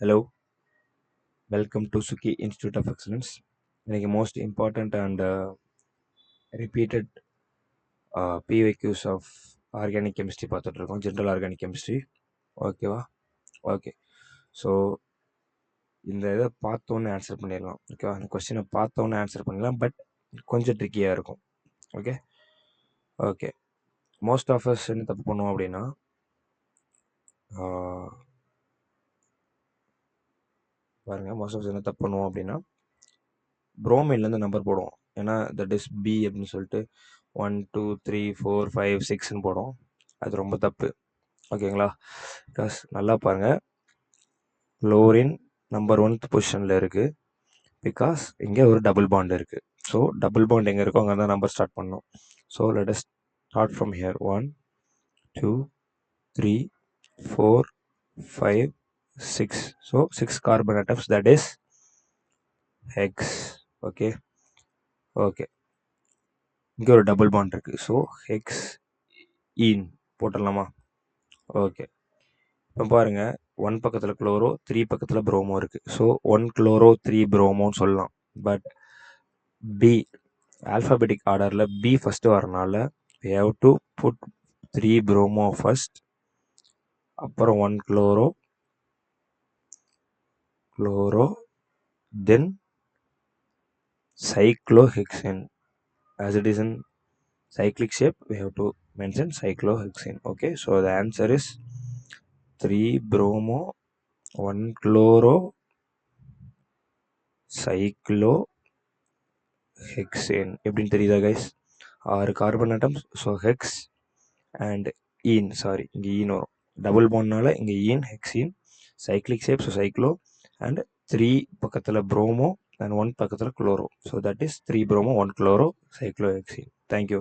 Hello, welcome to Sukiy Institute of Excellence. இன்னைக்கு most important and repeated PYQs of organic chemistry பார்த்துட்டு இருக்கோம். General organic chemistry. ஓகேவா? Okay. So இந்த இதை பார்த்தோன்னே ஆன்சர் பண்ணிடலாம். ஓகேவா? அந்த கொஸ்டினை பார்த்தோன்னே ஆன்சர் பண்ணிடலாம், பட் கொஞ்சம் ட்ரிக்கியாக இருக்கும். Okay okay most of us என்ன தப்பு பண்ணுவோம் அப்படின்னா, பாருங்கள், மோஸ்ட் ஆஃப் என்ன தப்பு பண்ணுவோம் அப்படின்னா, புரோமைன்லேருந்து நம்பர் போடுவோம். ஏன்னா தட் இஸ் பி அப்படின்னு சொல்லிட்டு 1 2 3 4 5 6ன்னு போடும். அது ரொம்ப தப்பு. ஓகேங்களா? பிகாஸ் நல்லா பாருங்கள், குளோரின் நம்பர் 1th பொசிஷனில் இருக்குது. பிகாஸ் இங்கே ஒரு டபுள் பாண்ட் இருக்குது. ஸோ டபுள் பாண்ட் எங்கே இருக்கோ அங்கே தான் நம்பர் ஸ்டார்ட் பண்ணோம். So let us start from here. 1 2 3 4 5 6. So 6 carbon atoms, that is hex. Okay okay இங்கே ஒரு டபுள் பாண்ட் இருக்குது. ஸோ ஹெக்ஸ் ஈன் போட்டுடலாமா? ஓகே, இப்போ பாருங்கள், 1 பக்கத்தில் குளோரோ 3 பக்கத்தில் ப்ரோமோ இருக்குது. ஸோ 1 குளோரோ 3 ப்ரோமோன்னு சொல்லலாம். பட் பி ஆல்ஃபாபெட்டிக் ஆர்டரில் பி ஃபஸ்ட்டு வரனால we have to put 3 promo first, அப்புறம் 1 chloro then cyclohexane. As it is in cyclic shape, we have to mention cyclohexane. Okay, so the answer is 3 bromo 1 chloro cyclohexane. எப்படின்னு தெரியுதா guys? 6 carbon atoms. So hex and ene, sorry இங்கே ene வரும், double பாண்ட்னால இங்கே ene hexene. Cyclic shape, so cyclo, and 3 பக்கத்தில் bromo and 1 பக்கத்தில் chloro. So that is 3 bromo 1 chloro cyclohexane. Thank you.